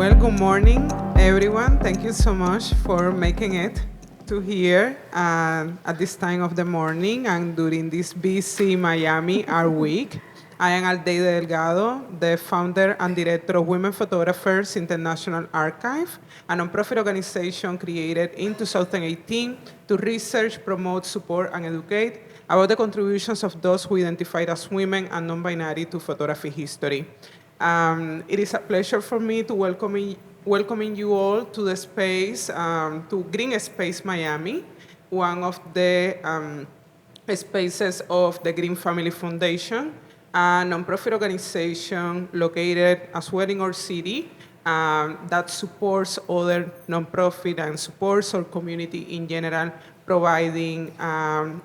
Well, good morning, everyone. Thank you so much for making it to here at this time of the morning and during this busy Miami Art Week. I am Aldeide Delgado, the founder and director of Women Photographers International Archive, a nonprofit organization created in 2018 to research, promote, support, and educate about the contributions of those who identified as women and non-binary to photography history. It is a pleasure for me to welcoming you all to the space, to Green Space Miami, one of the spaces of the Green Family Foundation, a nonprofit organization located as well in our city that supports other nonprofit and supports our community in general, providing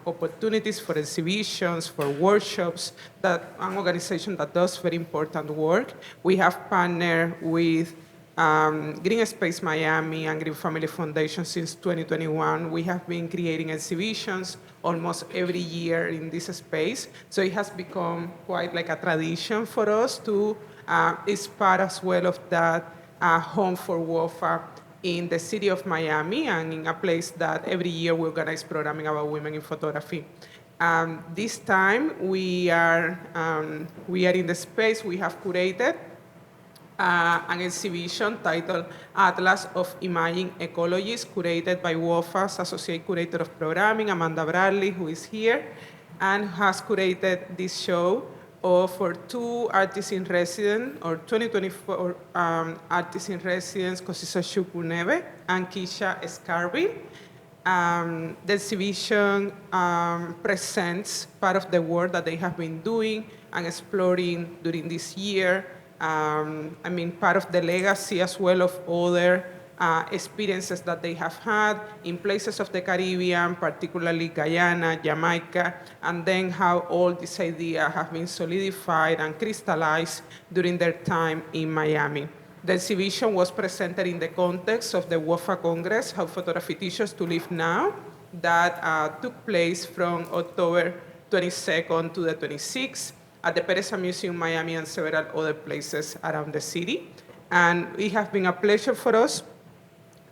opportunities for exhibitions, for workshops, an organization that does very important work. We have partnered with Green Space Miami and Green Family Foundation since 2021. We have been creating exhibitions almost every year in this space. So it has become quite like a tradition for us to is part as well of that home for WOFA in the city of Miami and in a place that every year we organize programming about women in photography. This time we are in the space. We have curated an exhibition titled Atlas of Imaging Ecologies, curated by WOFA's Associate Curator of Programming, Amanda Bradley, who is here, and has curated this show for two artists in residence, or 2024 artists in residence, Kosisochukwu Nnebe and Keisha Scarby. The exhibition presents part of the work that they have been doing and exploring during this year. Part of the legacy as well of other experiences that they have had in places of the Caribbean, particularly Guyana, Jamaica, and then how all this idea have been solidified and crystallized during their time in Miami. The exhibition was presented in the context of the WOFA Congress, How Photography Teaches to Live Now, that took place from October 22nd to the 26th at the Pereza Museum Miami and several other places around the city. And it has been a pleasure for us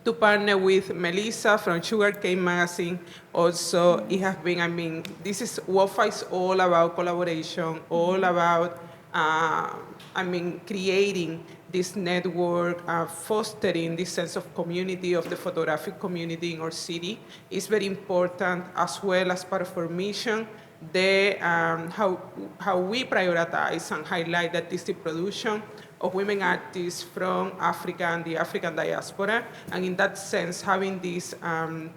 to partner with Melissa from Sugarcane Magazine. Also, it has been, this is, WOFA is all about collaboration, all about, creating this network, fostering this sense of community, of the photographic community in our city. Is very important as well as part of our mission. How we prioritize and highlight the artistic production of women artists from Africa and the African diaspora. And in that sense, having this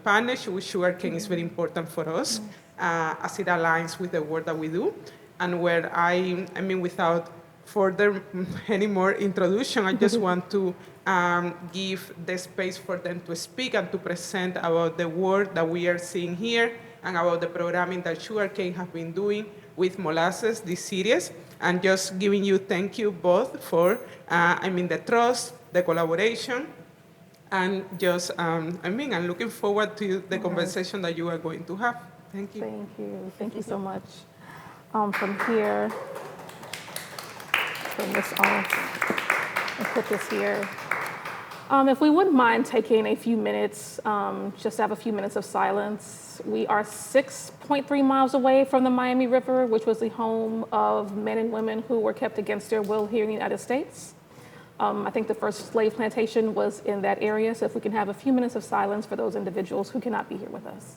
partnership with Sugarcane is very important for us as it aligns with the work that we do. And where without further any more introduction, I just want to give the space for them to speak and to present about the work that we are seeing here and about the programming that Sugarcane have been doing with Molasses, this series, and just giving you thank you both for, the trust, the collaboration, and just, I'm looking forward to the conversation that you are going to have. Thank you. Thank you. Thank you so much. From here, turn this off and put this here. If we wouldn't mind taking a few minutes, just to have a few minutes of silence. We are 6.3 miles away from the Miami River, which was the home of men and women who were kept against their will here in the United States. I think the first slave plantation was in that area, so if we can have a few minutes of silence for those individuals who cannot be here with us.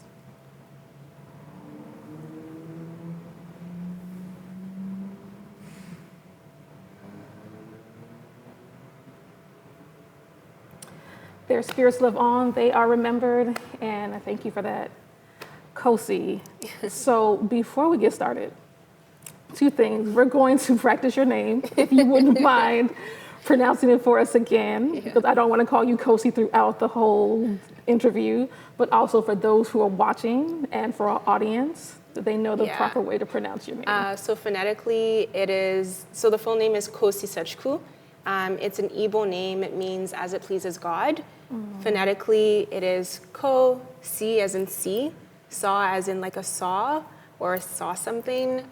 Their spirits live on, they are remembered, and I thank you for that. Kosi, so before we get started, two things. We're going to practice your name, if you wouldn't mind pronouncing it for us again, because I don't want to call you Kosi throughout the whole interview, but also for those who are watching and for our audience, that they know the proper way to pronounce your name. So phonetically, the full name is Kosisochukwu. It's an Igbo name. It means as it pleases God. Phonetically, it is Ko, si as in see, saw as in like a saw or saw something,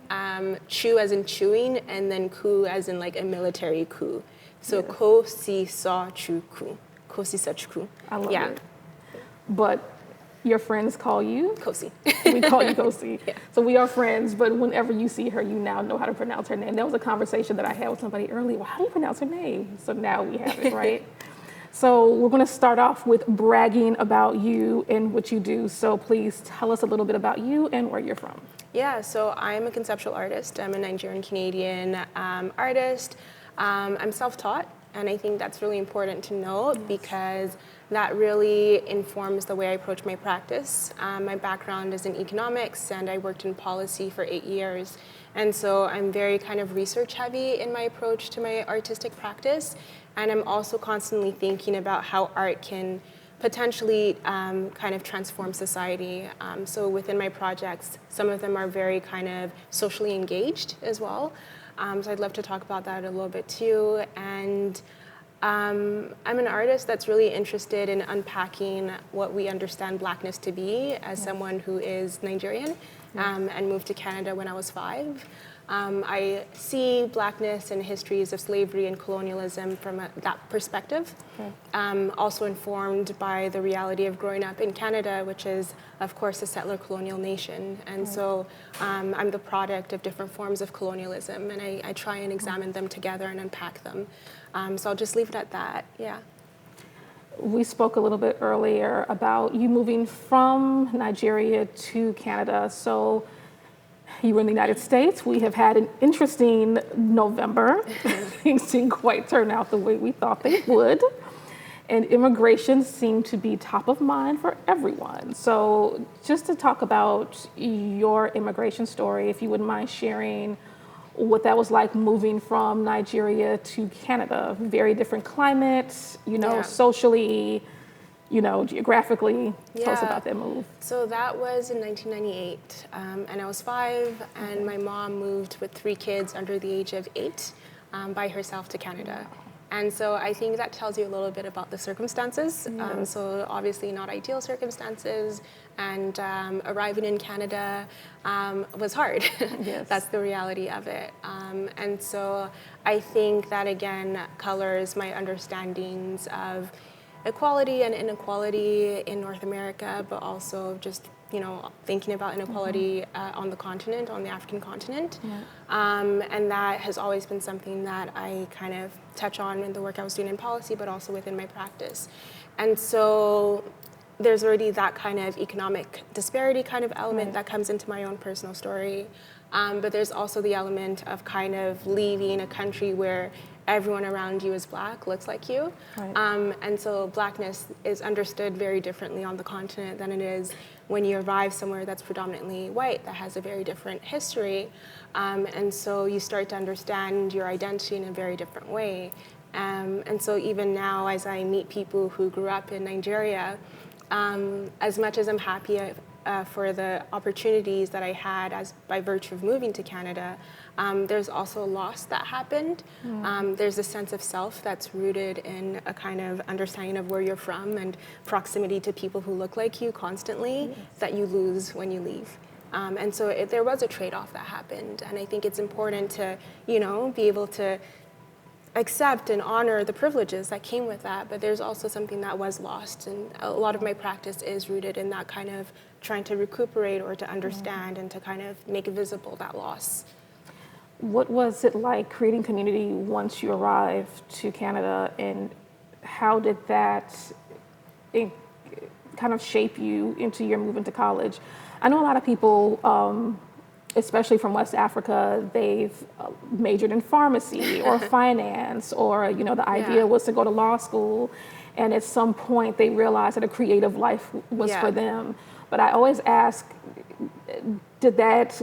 chew as in chewing, and then ku as in like a military coup. So Yes. Kosisochukwu. Kosisochukwu. I love Yeah. it. But your friends call you? Kosi. We call you Kosi. Yeah. So we are friends, but whenever you see her, you now know how to pronounce her name. That was a conversation that I had with somebody earlier. Well, how do you pronounce her name? So now we have it, right? So we're going to start off with bragging about you and what you do. So please tell us a little bit about you and where you're from. Yeah, so I'm a conceptual artist. I'm a Nigerian-Canadian artist. I'm self-taught, and I think that's really important to note because that really informs the way I approach my practice. My background is in economics, and I worked in policy for 8 years. And so I'm very kind of research-heavy in my approach to my artistic practice. And I'm also constantly thinking about how art can potentially kind of transform society. So within my projects, some of them are very kind of socially engaged as well. So I'd love to talk about that a little bit too. And I'm an artist that's really interested in unpacking what we understand Blackness to be as someone who is Nigerian and moved to Canada when I was 5. I see Blackness and histories of slavery and colonialism from that perspective. Also informed by the reality of growing up in Canada, which is, of course, a settler colonial nation. And so I'm the product of different forms of colonialism, and I try and examine them together and unpack them. So I'll just leave it at that, yeah. We spoke a little bit earlier about you moving from Nigeria to Canada. So you were in the United States. We have had an interesting November. Things didn't quite turn out the way we thought they would. And immigration seemed to be top of mind for everyone. So just to talk about your immigration story, if you wouldn't mind sharing what that was like moving from Nigeria to Canada. Very different climates, socially, geographically. Tell us about that move. So that was in 1998, and I was 5, and my mom moved with 3 kids under the age of 8 by herself to Canada. And so I think that tells you a little bit about the circumstances. So obviously not ideal circumstances, and arriving in Canada was hard. Yes. That's the reality of it. And so I think that, again, colors my understandings of equality and inequality in North America, but also just thinking about inequality on the continent, on the African continent. And that has always been something that I kind of touch on in the work I was doing in policy, but also within my practice. And so there's already that kind of economic disparity kind of element that comes into my own personal story. But there's also the element of kind of leaving a country where everyone around you is Black, looks like you. And so Blackness is understood very differently on the continent than it is when you arrive somewhere that's predominantly white, that has a very different history. And so you start to understand your identity in a very different way. And so even now, as I meet people who grew up in Nigeria, as much as I'm happy for the opportunities that I had by virtue of moving to Canada, there's also a loss that happened. There's a sense of self that's rooted in a kind of understanding of where you're from and proximity to people who look like you constantly that you lose when you leave. And so there was a trade-off that happened. And I think it's important to, be able to accept and honor the privileges that came with that, but there's also something that was lost, and a lot of my practice is rooted in that kind of trying to recuperate or to understand and to kind of make visible that loss. What was it like creating community once you arrived to Canada, and how did that kind of shape you into your move into college? I know a lot of people, especially from West Africa, they've majored in pharmacy or finance, or the idea was to go to law school, and at some point they realized that a creative life was for them. But I always ask, did that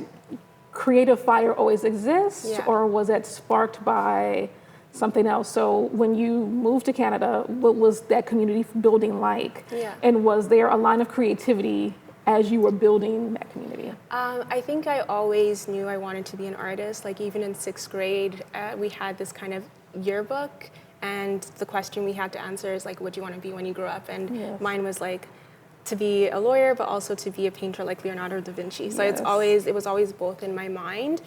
creative fire always exist, or was that sparked by something else? So when you moved to Canada, what was that community building like? And was there a line of creativity as you were building that community? I think I always knew I wanted to be an artist. Like even in 6th grade, we had this kind of yearbook, and the question we had to answer is like, what do you want to be when you grow up? And mine was like, to be a lawyer, but also to be a painter like Leonardo da Vinci. So it was always both in my mind.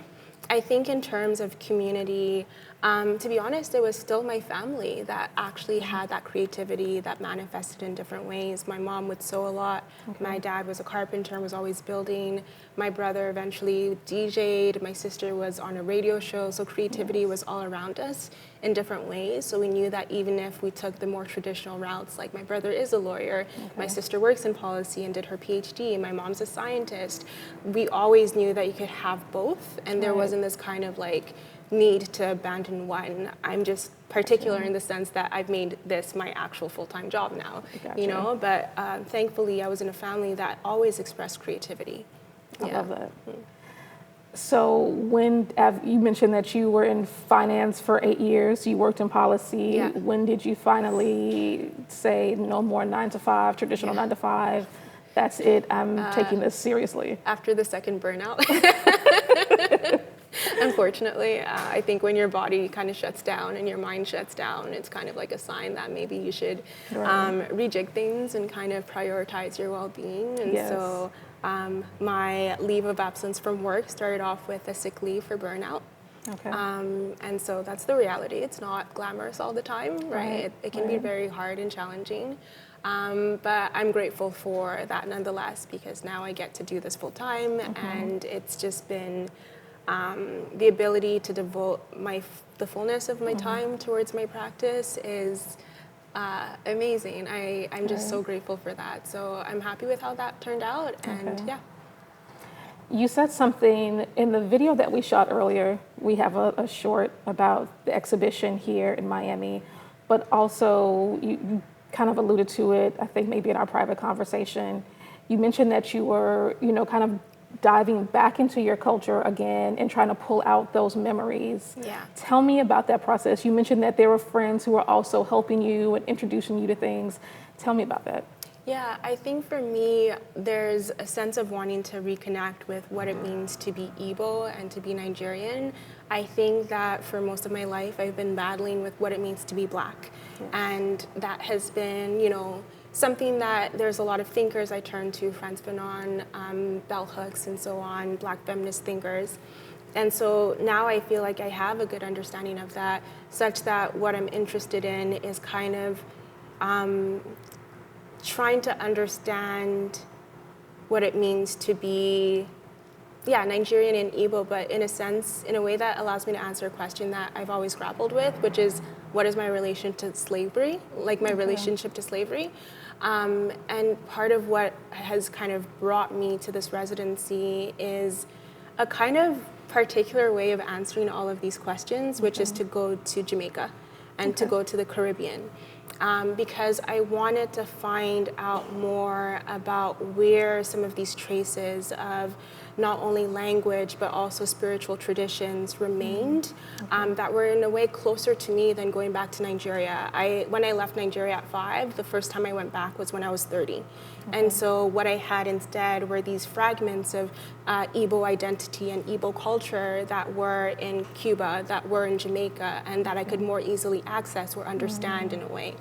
I think in terms of community, To be honest, it was still my family that actually had that creativity that manifested in different ways. My mom would sew a lot. My dad was a carpenter and was always building. My brother eventually DJ'd. My sister was on a radio show. So creativity was all around us in different ways. So we knew that even if we took the more traditional routes, like my brother is a lawyer, my sister works in policy and did her PhD, my mom's a scientist, we always knew that you could have both. And there wasn't this kind of like need to abandon one. I'm just particular in the sense that I've made this my actual full-time job now, you know, but thankfully I was in a family that always expressed creativity. I love that. So when you mentioned that you were in finance for 8 years, you worked in policy. When did you finally say no more 9 to 5, traditional 9 to 5? That's it, I'm taking this seriously. After the second burnout. Unfortunately, I think when your body kind of shuts down and your mind shuts down, it's kind of like a sign that maybe you should rejig things and kind of prioritize your well-being. And so my leave of absence from work started off with a sick leave for burnout. And so that's the reality. It's not glamorous all the time, right? It can be very hard and challenging. But I'm grateful for that nonetheless, because now I get to do this full time, and it's just been the ability to devote the fullness of my time towards my practice is amazing. I'm just so grateful for that. So I'm happy with how that turned out, and You said something in the video that we shot earlier. We have a short about the exhibition here in Miami, but also you kind of alluded to it, I think maybe in our private conversation. You mentioned that you were, kind of diving back into your culture again and trying to pull out those memories. Tell me about that process. You mentioned that there were friends who were also helping you and introducing you to things. Tell me about that. Yeah, I think for me, there's a sense of wanting to reconnect with what it means to be Igbo and to be Nigerian. I think that for most of my life, I've been battling with what it means to be Black. And that has been, something that there's a lot of thinkers I turn to, Frantz Fanon, Bell Hooks, and so on, Black feminist thinkers. And so now I feel like I have a good understanding of that, such that what I'm interested in is kind of trying to understand what it means to be, Nigerian and Igbo, but in a sense, in a way that allows me to answer a question that I've always grappled with, which is, what is my relation to slavery, like my relationship to slavery? And part of what has kind of brought me to this residency is a kind of particular way of answering all of these questions, which is to go to Jamaica and to go to the Caribbean. Because I wanted to find out more about where some of these traces of not only language but also spiritual traditions remained that were in a way closer to me than going back to Nigeria. When I left Nigeria at 5, the first time I went back was when I was 30. And so what I had instead were these fragments of Igbo identity and Igbo culture that were in Cuba, that were in Jamaica, and that I could more easily access or understand in a way.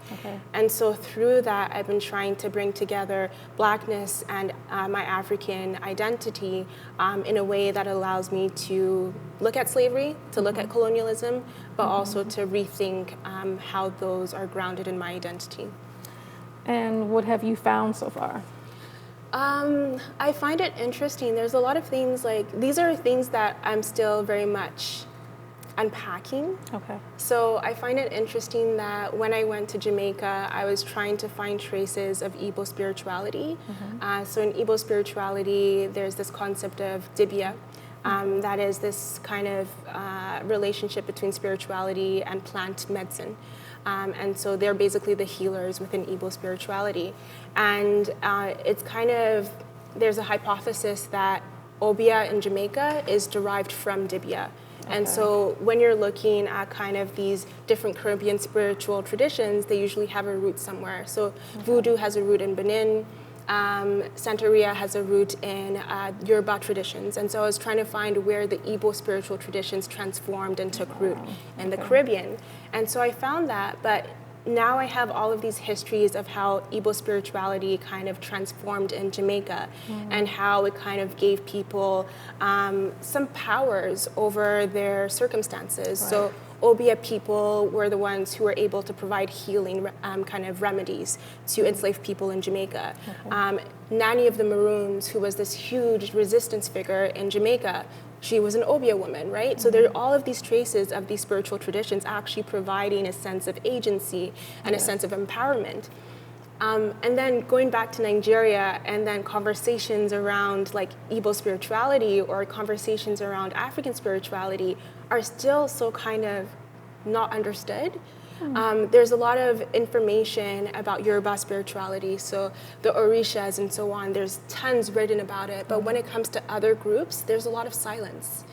And so through that, I've been trying to bring together Blackness and my African identity in a way that allows me to look at slavery, to look at colonialism, but also to rethink how those are grounded in my identity. And what have you found so far? I find it interesting. There's a lot of things these are things that I'm still very much unpacking. So I find it interesting that when I went to Jamaica, I was trying to find traces of Igbo spirituality. So in Igbo spirituality, there's this concept of dibia. That is this kind of relationship between spirituality and plant medicine. And so they're basically the healers within Igbo spirituality. And it's kind of, there's a hypothesis that Obia in Jamaica is derived from Dibia. And so when you're looking at kind of these different Caribbean spiritual traditions, they usually have a root somewhere. So Voodoo has a root in Benin. Santeria has a root in Yoruba traditions. And so I was trying to find where the Igbo spiritual traditions transformed and took root in the Caribbean. And so I found that, but now I have all of these histories of how Igbo spirituality kind of transformed in Jamaica and how it kind of gave people some powers over their circumstances. So Obia people were the ones who were able to provide healing kind of remedies to enslaved people in Jamaica. Nanny of the Maroons, who was this huge resistance figure in Jamaica, she was an Obia woman, right? So there are all of these traces of these spiritual traditions actually providing a sense of agency and a sense of empowerment. And then going back to Nigeria, and then conversations around like Igbo spirituality or conversations around African spirituality are still so kind of not understood. There's a lot of information about Yoruba spirituality, so the Orishas and so on, there's tons written about it, but when it comes to other groups, there's a lot of silence.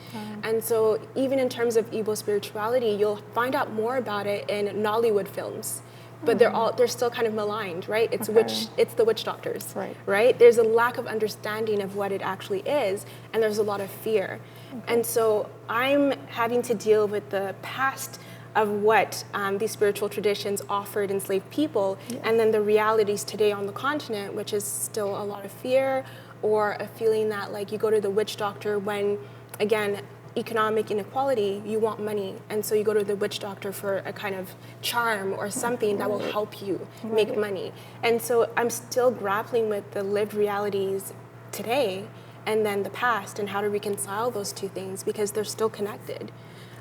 And so even in terms of Igbo spirituality, you'll find out more about it in Nollywood films. But they're still kind of maligned, right? It's the witch doctors, right? There's a lack of understanding of what it actually is, and there's a lot of fear. And so I'm having to deal with the past of what these spiritual traditions offered enslaved people, and then the realities today on the continent, which is still a lot of fear, or a feeling that like you go to the witch doctor when, again, economic inequality, you want money, and so you go to the witch doctor for a kind of charm or something that will help you make money. And so I'm still grappling with the lived realities today and then the past, and how to reconcile those two things, because they're still connected.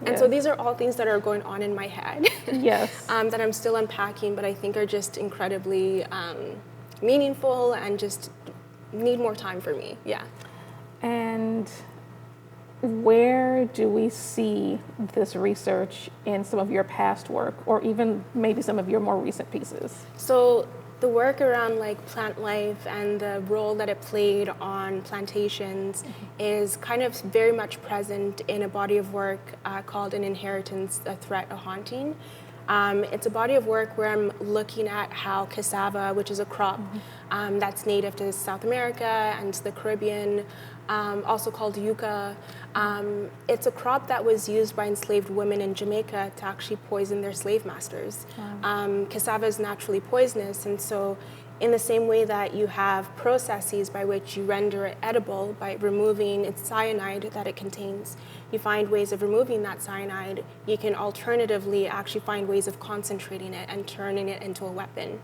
And so these are all things that are going on in my head that I'm still unpacking, but I think are just incredibly meaningful and just need more time for me. And where do we see this research in some of your past work, or even maybe some of your more recent pieces? So the work around like plant life and the role that it played on plantations is kind of very much present in a body of work called An Inheritance, a Threat, a Haunting. It's a body of work where I'm looking at how cassava, which is a crop that's native to South America and the Caribbean, also called yucca. It's a crop that was used by enslaved women in Jamaica to actually poison their slave masters. Cassava is naturally poisonous, and so in the same way that you have processes by which you render it edible by removing its cyanide that it contains, you find ways of removing that cyanide. You can alternatively actually find ways of concentrating it and turning it into a weapon.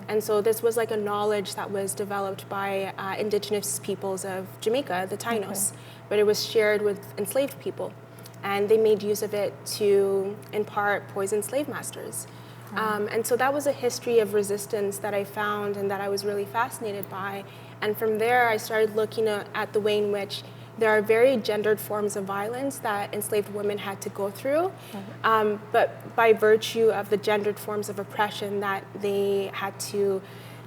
And so this was like a knowledge that was developed by indigenous peoples of Jamaica, the Tainos, but it was shared with enslaved people. And they made use of it to, in part, poison slave masters. And so that was a history of resistance that I found and that I was really fascinated by. And from there, I started looking at the way in which there are very gendered forms of violence that enslaved women had to go through. But by virtue of the gendered forms of oppression that they had to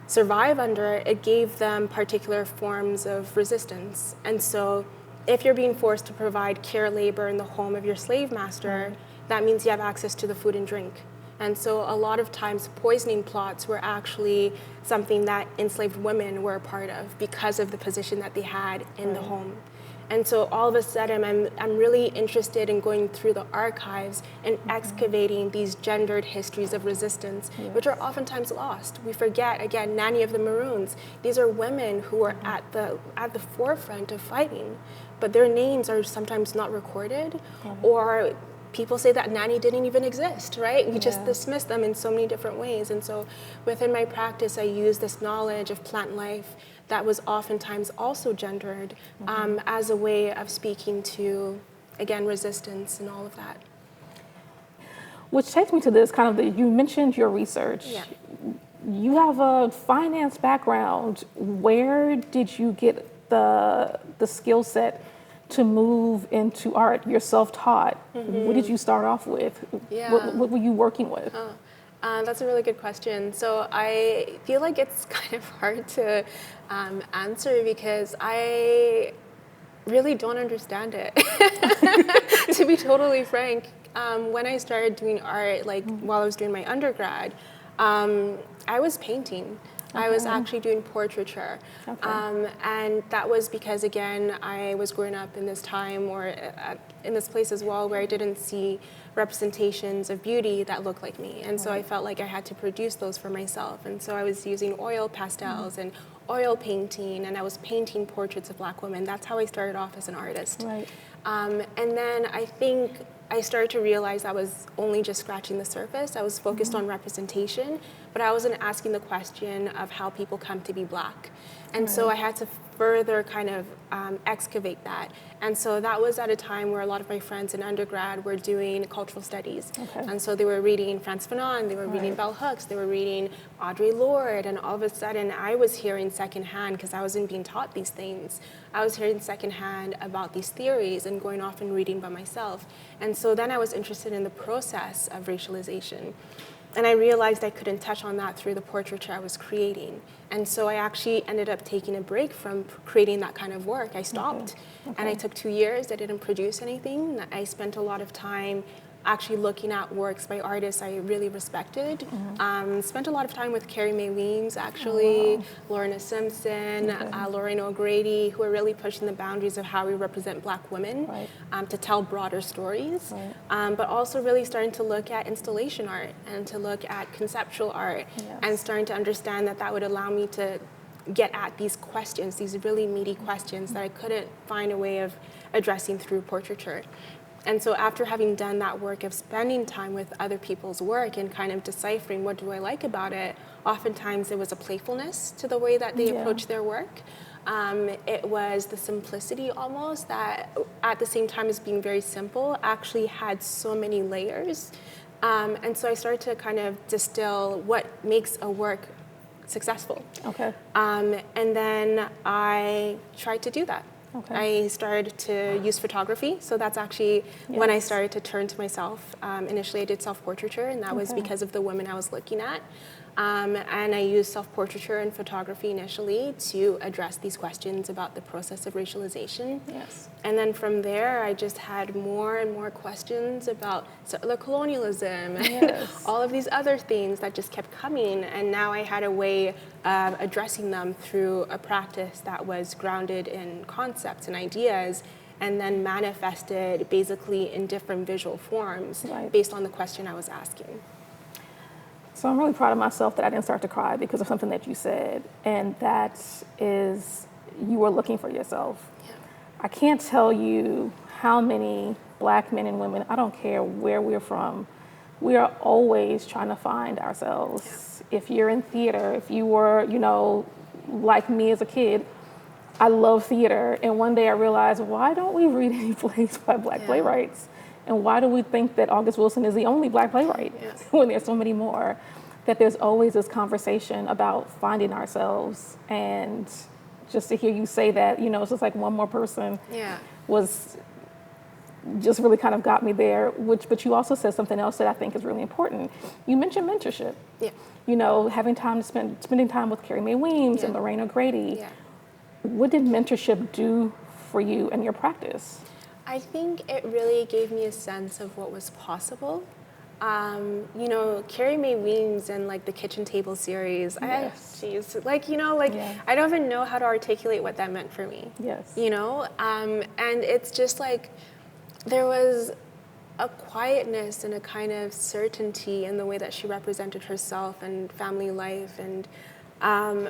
survive under, it gave them particular forms of resistance. And so if you're being forced to provide care labor in the home of your slave master, that means you have access to the food and drink. And so a lot of times poisoning plots were actually something that enslaved women were a part of because of the position that they had in the home. And so all of a sudden, I'm really interested in going through the archives and excavating these gendered histories of resistance, which are oftentimes lost. We forget, again, Nanny of the Maroons. These are women who are at the forefront of fighting, but their names are sometimes not recorded, or people say that Nanny didn't even exist, right? We just dismiss them in so many different ways. And so within my practice, I use this knowledge of plant life that was oftentimes also gendered as a way of speaking to, again, resistance and all of that. Which takes me to this kind of, you mentioned your research. You have a finance background. Where did you get the skill set to move into art? You're self-taught. What did you start off with? What were you working with? That's a really good question. So I feel like it's kind of hard to answer because I really don't understand it. To be totally frank, when I started doing art, like while I was doing my undergrad, I was painting. I was actually doing portraiture. And that was because, again, I was growing up in this time or in this place as well where I didn't see representations of beauty that looked like me. And so I felt like I had to produce those for myself. And so I was using oil pastels and oil painting, and I was painting portraits of Black women. That's how I started off as an artist. Right. And then I think I started to realize I was only just scratching the surface. I was focused on representation, but I wasn't asking the question of how people come to be Black. And so I had to further kind of excavate that. And so that was at a time where a lot of my friends in undergrad were doing cultural studies. Okay. And so they were reading Frantz Fanon, they were reading Bell Hooks, they were reading Audre Lorde, and all of a sudden I was hearing secondhand, because I wasn't being taught these things, I was hearing secondhand about these theories and going off and reading by myself. And so then I was interested in the process of racialization. And I realized I couldn't touch on that through the portraiture I was creating. And so I actually ended up taking a break from creating that kind of work. I stopped, and I took 2 years. I didn't produce anything. I spent a lot of time actually looking at works by artists I really respected. Spent a lot of time with Carrie Mae Weems, actually, Lorna Simpson, Lorraine O'Grady, who are really pushing the boundaries of how we represent Black women to tell broader stories, but also really starting to look at installation art and to look at conceptual art and starting to understand that that would allow me to get at these questions, these really meaty questions that I couldn't find a way of addressing through portraiture. And so after having done that work of spending time with other people's work and kind of deciphering what do I like about it, oftentimes there was a playfulness to the way that they approach their work. It was the simplicity almost that at the same time as being very simple actually had so many layers. And so I started to kind of distill what makes a work successful. Okay. And then I tried to do that. Okay. I started to use photography, so that's actually when I started to turn to myself. Initially I did self-portraiture, and that was because of the women I was looking at. And I used self-portraiture and photography initially to address these questions about the process of racialization. Yes. And then from there, I just had more and more questions about settler colonialism and all of these other things that just kept coming. And now I had a way of addressing them through a practice that was grounded in concepts and ideas, and then manifested basically in different visual forms based on the question I was asking. So I'm really proud of myself that I didn't start to cry because of something that you said, and that is you were looking for yourself. Yeah. I can't tell you how many Black men and women, I don't care where we're from, we are always trying to find ourselves. Yeah. If you're in theater, if you were, like me as a kid, I love theater, and one day I realized, why don't we read any plays by Black playwrights? And why do we think that August Wilson is the only Black playwright when there's so many more? That there's always this conversation about finding ourselves. And just to hear you say that, it's just like one more person was just really kind of got me there. But you also said something else that I think is really important. You mentioned mentorship. Yeah. Having time to spending time with Carrie Mae Weems and Lorraine O'Grady. Yeah. What did mentorship do for you and your practice? I think it really gave me a sense of what was possible. Carrie Mae Weems and like the Kitchen Table series, I don't even know how to articulate what that meant for me. Yes. And it's just like there was a quietness and a kind of certainty in the way that she represented herself and family life and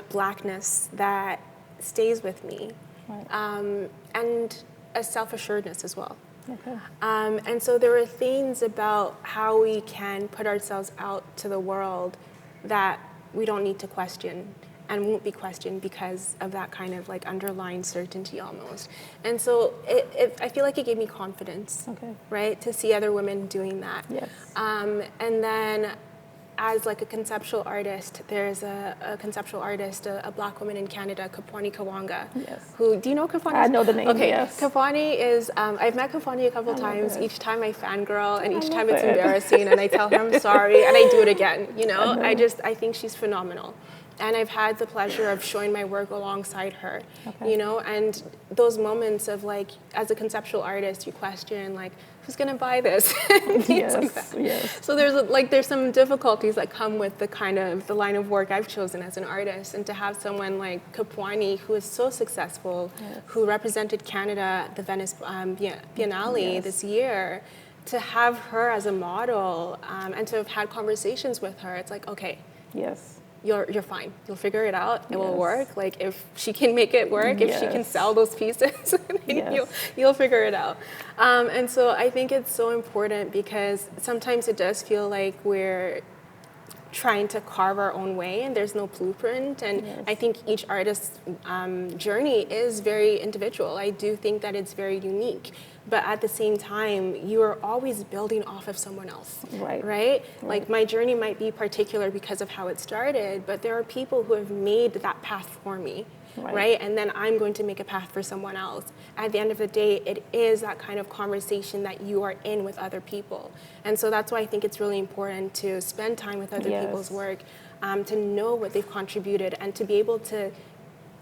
Blackness that stays with me. Right. And a self-assuredness as well. Okay. And so there were things about how we can put ourselves out to the world that we don't need to question and won't be questioned because of that kind of like underlying certainty almost. And so I feel like it gave me confidence, right, to see other women doing that. Yes. And then as like a conceptual artist, there's a conceptual artist, a Black woman in Canada, Kapwani Kawanga. Yes. Who, do you know Kapwani? I know the name, yes. Kapwani is, I've met Kapwani a couple times. Each time I fangirl and each time it's embarrassing and I tell her I'm sorry and I do it again, I think she's phenomenal. And I've had the pleasure of showing my work alongside her, and those moments of like, as a conceptual artist, you question like, who's gonna buy this? Things like that. Yes. So there's some difficulties that come with the line of work I've chosen as an artist, and to have someone like Kapwani, who is so successful, who represented Canada at the Venice Biennale this year, to have her as a model and to have had conversations with her, it's like, okay. Yes. you're fine. You'll figure it out. It will Yes. work. Like if she can make it work, if she can Yes. sell those pieces, Yes. you'll figure it out. And so I think it's so important because sometimes it does feel like we're trying to carve our own way and there's no blueprint. And Yes. I think each artist's journey is very individual. I do think that it's very unique. But at the same time, you are always building off of someone else, right? Like my journey might be particular because of how it started, but there are people who have made that path for me, right? And then I'm going to make a path for someone else. At the end of the day, it is that kind of conversation that you are in with other people. And so that's why I think it's really important to spend time with other Yes. people's work, to know what they've contributed and to be able to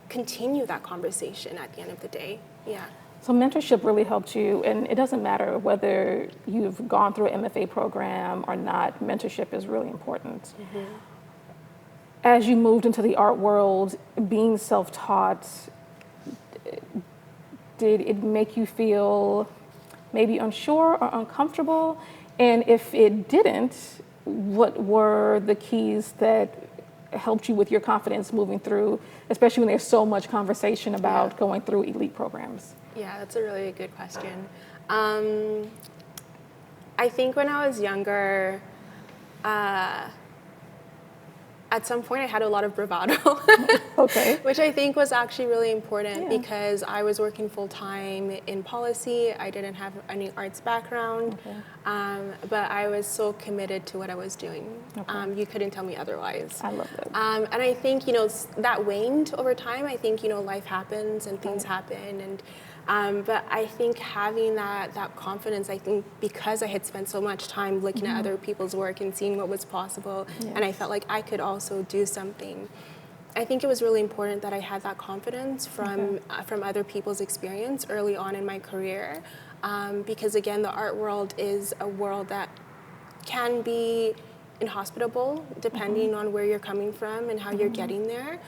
continue that conversation at the end of the day. Yeah. So mentorship really helped you, and it doesn't matter whether you've gone through an MFA program or not, mentorship is really important. Mm-hmm. As you moved into the art world, being self-taught, did it make you feel maybe unsure or uncomfortable? And if it didn't, what were the keys that helped you with your confidence moving through, especially when there's so much conversation about going through elite programs? Yeah, that's a really good question. I think when I was younger, at some point I had a lot of bravado, Okay. which I think was actually really important because I was working full time in policy. I didn't have any arts background, but I was so committed to what I was doing. You couldn't tell me otherwise. I love that. And I think, that waned over time. I think, life happens and things happen. But I think having that confidence, I think because I had spent so much time looking at other people's work and seeing what was possible, and I felt like I could also do something, I think it was really important that I had that confidence from other people's experience early on in my career. Because again, the art world is a world that can be inhospitable depending on where you're coming from and how you're getting there.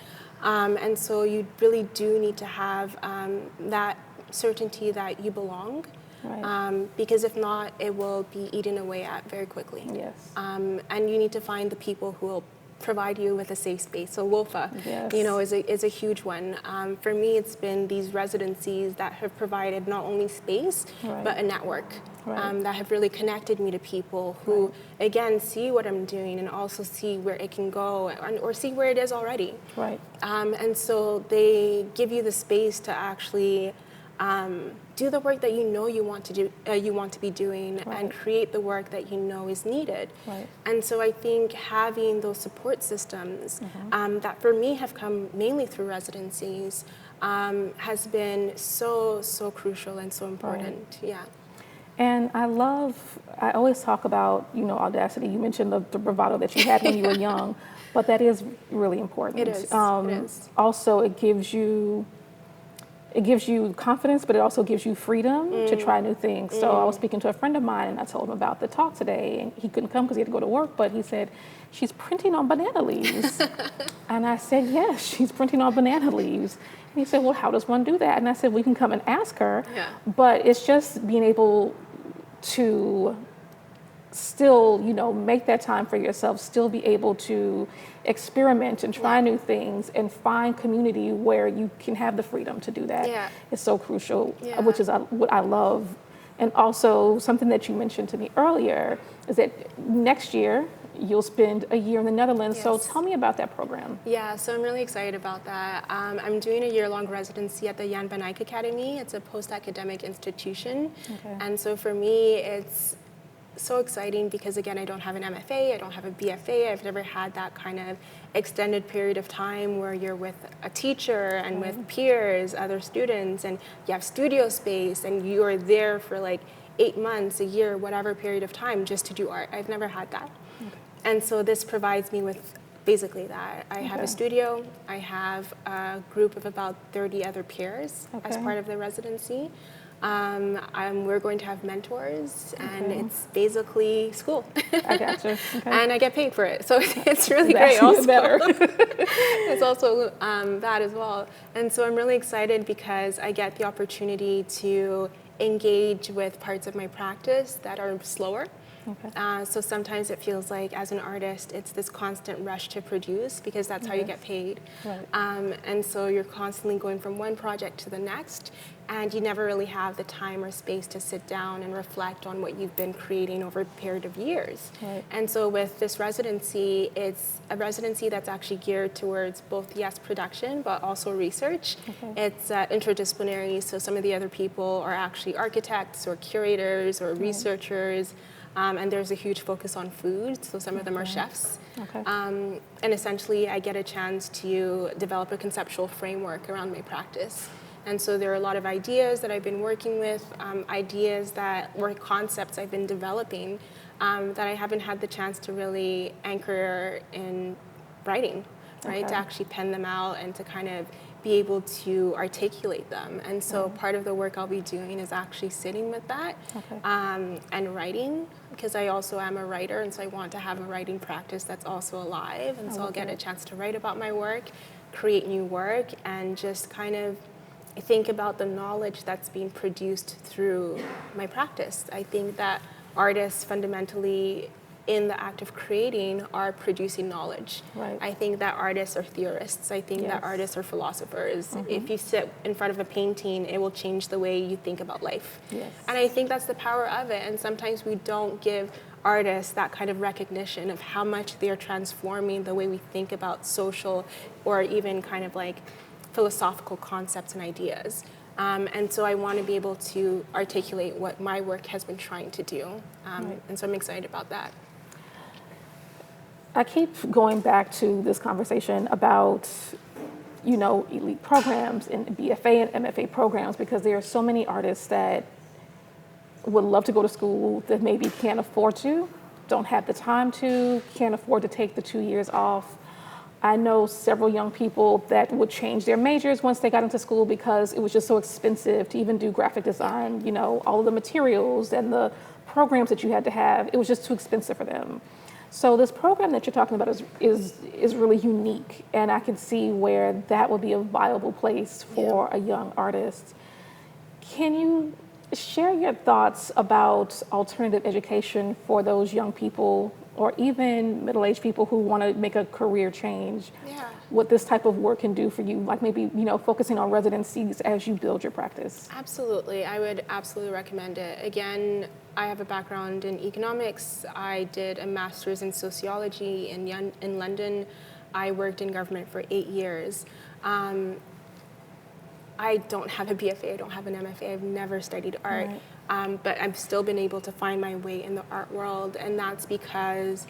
And so you really do need to have that certainty that you belong, because if not, it will be eaten away at very quickly. Yes. And you need to find the people who will provide you with a safe space. So WOFA, Yes. is a huge one. For me, it's been these residencies that have provided not only space, but a network that have really connected me to people who, again, see what I'm doing and also see where it can go or see where it is already. Right. And so they give you the space to actually do the work that you want to do, you want to be doing, and create the work that is needed. And so I think having those support systems that for me have come mainly through residencies has been so crucial and so important. Yeah. And I always talk about, audacity. You mentioned the bravado that you had when you were young, but that is really important. It is. It is. Also, it gives you confidence, but it also gives you freedom to try new things. So I was speaking to a friend of mine, and I told him about the talk today, and he couldn't come because he had to go to work, but he said, she's printing on banana leaves. And I said, yes, she's printing on banana leaves. And he said, well, how does one do that? And I said, we can come and ask her, but it's just being able to still, make that time for yourself, still be able to experiment and try new things and find community where you can have the freedom to do that. It's so crucial, which is what I love. And also something that you mentioned to me earlier is that next year you'll spend a year in the Netherlands. So tell me about that program. Yeah, so I'm really excited about that. I'm doing a year-long residency at the Jan van Eyck Academy. It's a post-academic institution. And so for me, it's so exciting because, again, I don't have an MFA, I don't have a BFA. I've never had that kind of extended period of time where you're with a teacher and with peers, other students, and you have studio space and you are there for like 8 months, a year, whatever period of time just to do art. I've never had that. And so this provides me with basically that. I have a studio, I have a group of about 30 other peers as part of the residency. We're going to have mentors, and it's basically school. I gotcha. And I get paid for it, so it's really great. Also, better. it's also that as well. And so I'm really excited because I get the opportunity to engage with parts of my practice that are slower. Okay. So sometimes it feels like, as an artist, it's this constant rush to produce because that's how you get paid. Right. And so you're constantly going from one project to the next, and you never really have the time or space to sit down and reflect on what you've been creating over a period of years. Right. And so with this residency, it's a residency that's actually geared towards both, yes, production, but also research. Okay. It's interdisciplinary, so some of the other people are actually architects or curators or researchers, and there's a huge focus on food, so some of them are chefs. Okay. And essentially, I get a chance to develop a conceptual framework around my practice. And so there are a lot of ideas that I've been working with, ideas that were concepts I've been developing that I haven't had the chance to really anchor in writing, right? Okay. To actually pen them out and to kind of be able to articulate them. And so part of the work I'll be doing is actually sitting with that and writing, because I also am a writer, and so I want to have a writing practice that's also alive. And so I'll get a chance to write about my work, create new work, and just kind of think about the knowledge that's being produced through my practice. I think that artists fundamentally, in the act of creating, are producing knowledge. Right. I think that artists are theorists. I think that artists are philosophers. If you sit in front of a painting, it will change the way you think about life. Yes. And I think that's the power of it. And sometimes we don't give artists that kind of recognition of how much they're transforming the way we think about social or even kind of like philosophical concepts and ideas. And so I want to be able to articulate what my work has been trying to do. And so I'm excited about that. I keep going back to this conversation about, elite programs and BFA and MFA programs, because there are so many artists that would love to go to school that maybe can't afford to, don't have the time to, can't afford to take the 2 years off. I know several young people that would change their majors once they got into school because it was just so expensive to even do graphic design, all of the materials and the programs that you had to have, it was just too expensive for them. So this program that you're talking about is really unique, and I can see where that would be a viable place for a young artist. Can you share your thoughts about alternative education for those young people or even middle-aged people who want to make a career change? What this type of work can do for you, like maybe, focusing on residencies as you build your practice? Absolutely. I would absolutely recommend it. Again, I have a background in economics. I did a master's in sociology in London. I worked in government for 8 years. I don't have a BFA, I don't have an MFA, I've never studied art, but I've still been able to find my way in the art world, and that's because,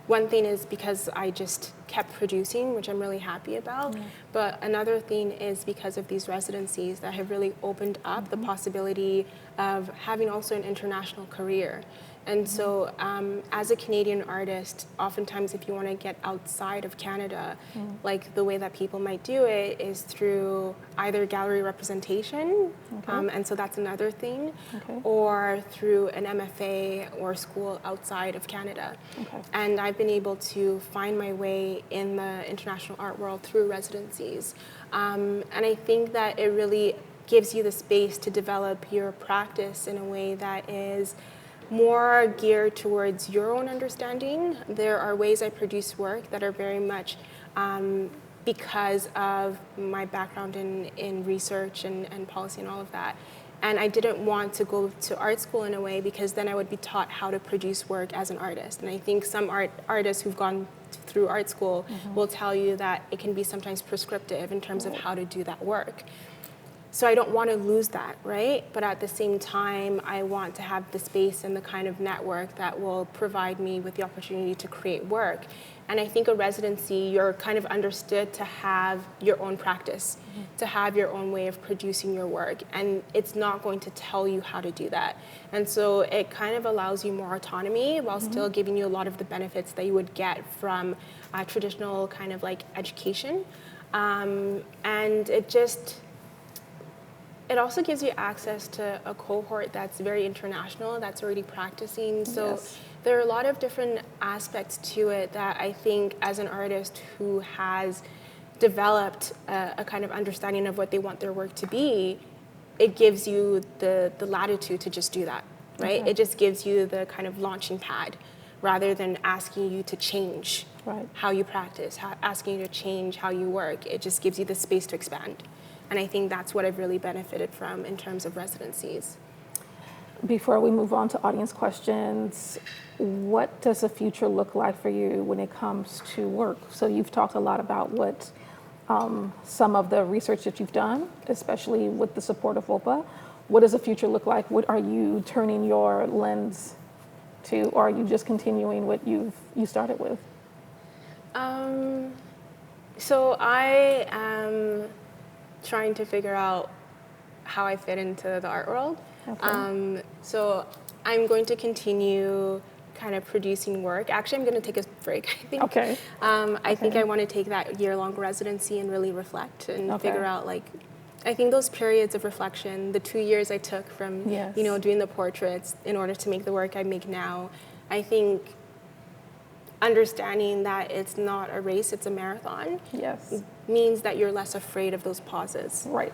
one thing is because I just kept producing, which I'm really happy about, but another thing is because of these residencies that have really opened up the possibility of having also an international career. And so as a Canadian artist, oftentimes if you want to get outside of Canada, like the way that people might do it is through either gallery representation, and so that's another thing, or through an MFA or school outside of Canada. And I've been able to find my way in the international art world through residencies. And I think that it really gives you the space to develop your practice in a way that is more geared towards your own understanding. There are ways I produce work that are very much because of my background in research and policy and all of that. And I didn't want to go to art school in a way because then I would be taught how to produce work as an artist. And I think some artists who've gone through art school will tell you that it can be sometimes prescriptive in terms of how to do that work. So I don't want to lose that, right? But at the same time, I want to have the space and the kind of network that will provide me with the opportunity to create work. And I think a residency, you're kind of understood to have your own practice, to have your own way of producing your work. And it's not going to tell you how to do that. And so it kind of allows you more autonomy while still giving you a lot of the benefits that you would get from traditional kind of like education. And it also gives you access to a cohort that's very international, that's already practicing. So there are a lot of different aspects to it that I think as an artist who has developed a kind of understanding of what they want their work to be, it gives you the latitude to just do that, right? Okay. It just gives you the kind of launching pad rather than asking you to change Right. how you practice, asking you to change how you work. It just gives you the space to expand. And I think that's what I've really benefited from in terms of residencies. Before we move on to audience questions, what does the future look like for you when it comes to work? So you've talked a lot about what some of the research that you've done, especially with the support of WOPA. What does the future look like? What are you turning your lens to, or are you just continuing what you started with? So I am trying to figure out how I fit into the art world. Okay. So I'm going to continue kind of producing work. Actually, I'm going to take a break, I think. Okay. I think Okay. I want to take that year-long residency and really reflect and Okay. figure out, like, I think those periods of reflection, the 2 years I took from, Yes. doing the portraits in order to make the work I make now, I think understanding that it's not a race, it's a marathon, Yes. means that you're less afraid of those pauses. Right.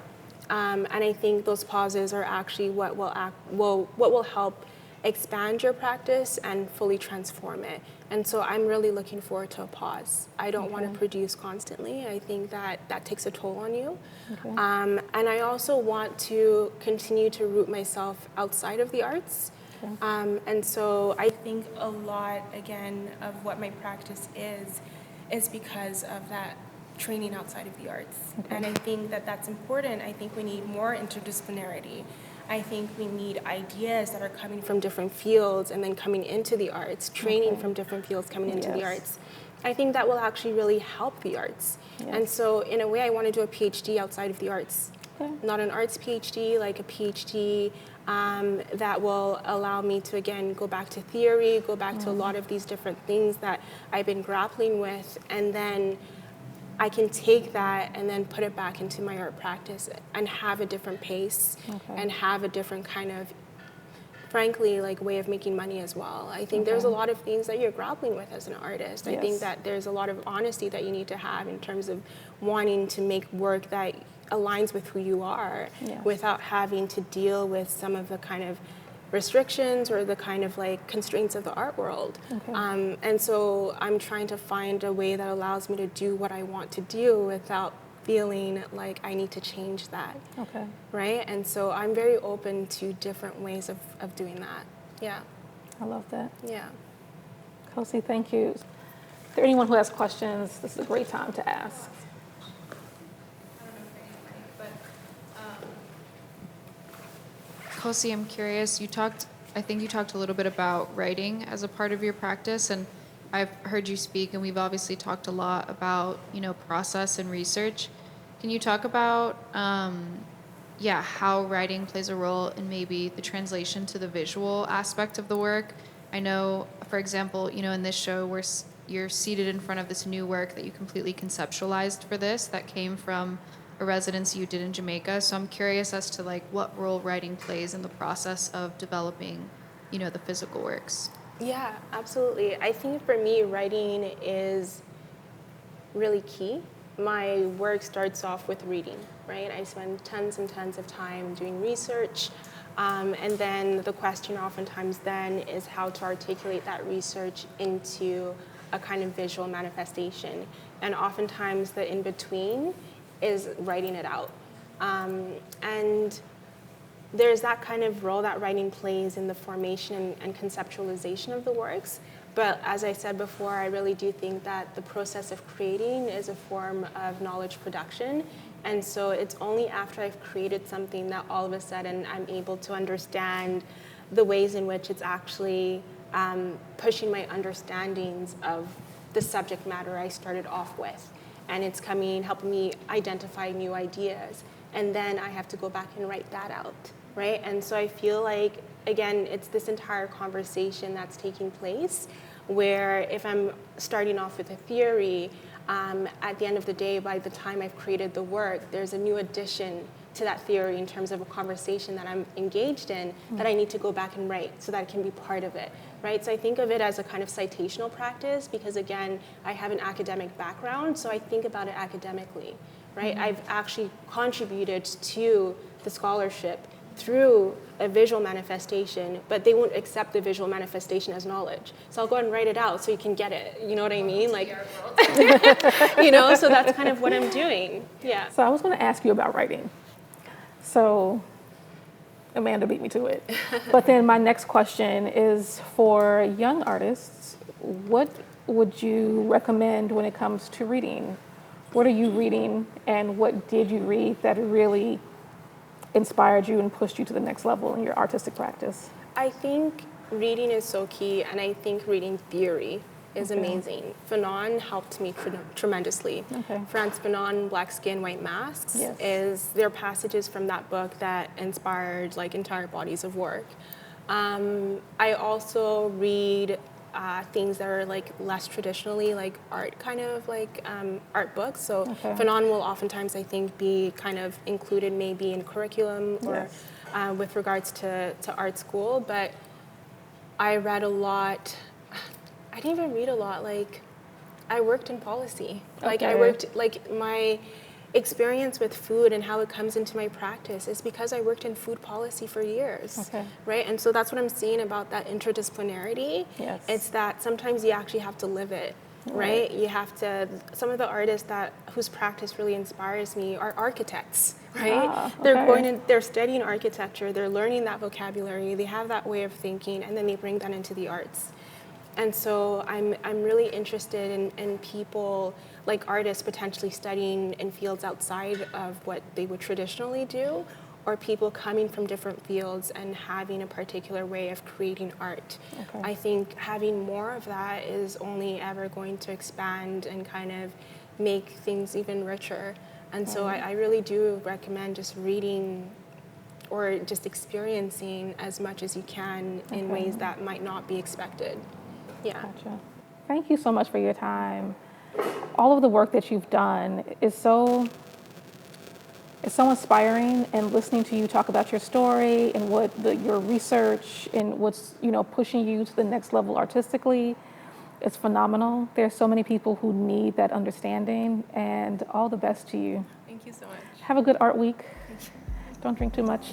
And I think those pauses are actually what will help expand your practice and fully transform it. And so I'm really looking forward to a pause. I don't want to produce constantly. I think that takes a toll on you. Okay. And I also want to continue to root myself outside of the arts. Okay. And so I think a lot, again, of what my practice is because of that training outside of the arts. Okay. And I think that that's important. I think we need more interdisciplinarity. I think we need ideas that are coming from different fields and then coming into the arts, training Okay. from different fields coming into the Yes. arts. I think that will actually really help the arts. Yes. And so in a way, I want to do a PhD outside of the arts. Okay. Not an arts PhD, like a PhD that will allow me to, again, go back to theory, go back to a lot of these different things that I've been grappling with, and then I can take that and then put it back into my art practice and have a different pace Okay. and have a different kind of, frankly, like way of making money as well. I think there's a lot of things that you're grappling with as an artist. I Yes. think that there's a lot of honesty that you need to have in terms of wanting to make work that aligns with who you are Yes. without having to deal with some of the kind of restrictions or the kind of like constraints of the art world. Okay. And so I'm trying to find a way that allows me to do what I want to do without feeling like I need to change that, Okay. right? And so I'm very open to different ways of doing that. Yeah, I love that. yeah. Kosi, thank you. Is there anyone who has questions? This is a great time to ask. Kosi, I'm curious, I think you talked a little bit about writing as a part of your practice, and I've heard you speak, and we've obviously talked a lot about, process and research. Can you talk about, how writing plays a role in maybe the translation to the visual aspect of the work? I know, for example, in this show where you're seated in front of this new work that you completely conceptualized for this that came from a residency you did in Jamaica. So I'm curious as to what role writing plays in the process of developing, the physical works. Yeah, absolutely. I think for me, writing is really key. My work starts off with reading, right? I spend tons and tons of time doing research. And then the question oftentimes then is how to articulate that research into a kind of visual manifestation. And oftentimes the in-between is writing it out. And there's that kind of role that writing plays in the formation and conceptualization of the works. But as I said before, I really do think that the process of creating is a form of knowledge production. And so it's only after I've created something that all of a sudden I'm able to understand the ways in which it's actually pushing my understandings of the subject matter I started off with. And it's helping me identify new ideas. And then I have to go back and write that out, right? And so I feel like, again, it's this entire conversation that's taking place where if I'm starting off with a theory, at the end of the day, by the time I've created the work, there's a new addition to that theory in terms of a conversation that I'm engaged in that I need to go back and write so that it can be part of it, right? So I think of it as a kind of citational practice because, again, I have an academic background, so I think about it academically, right? I've actually contributed to the scholarship through a visual manifestation, but they won't accept the visual manifestation as knowledge. So I'll go and write it out so you can get it. You know what I mean? Like, you know, so that's kind of what I'm doing. Yeah. So I was going to ask you about writing. So Amanda beat me to it. But then my next question is for young artists, what would you recommend when it comes to reading? What are you reading, and what did you read that really inspired you and pushed you to the next level in your artistic practice? I think reading is so key, and I think reading theory is amazing. Fanon helped me tremendously. Okay. Franz Fanon, Black Skin, White Masks, Yes. there are passages from that book that inspired like entire bodies of work. I also read things that are like less traditionally like art kind of like art books. So Fanon will oftentimes I think be kind of included maybe in curriculum or with regards to art school. But I read a lot. I didn't even read a lot. Like I worked in policy. Like I worked like my experience with food and how it comes into my practice is because I worked in food policy for years, right? And so that's what I'm saying about that interdisciplinarity. Yes. It's that sometimes you actually have to live it, right? You have to, some of the artists whose practice really inspires me are architects, right? They're studying architecture, they're learning that vocabulary, they have that way of thinking, and then they bring that into the arts. And so I'm really interested in people like artists potentially studying in fields outside of what they would traditionally do, or people coming from different fields and having a particular way of creating art. I think having more of that is only ever going to expand and kind of make things even richer. And so I really do recommend just reading or just experiencing as much as you can in ways that might not be expected. Yeah. Gotcha. Thank you so much for your time. All of the work that you've done is so inspiring, and listening to you talk about your story and your research and what's pushing you to the next level artistically, it's phenomenal. There's so many people who need that understanding, and all the best to you. Thank you so much. Have a good art week. Don't drink too much.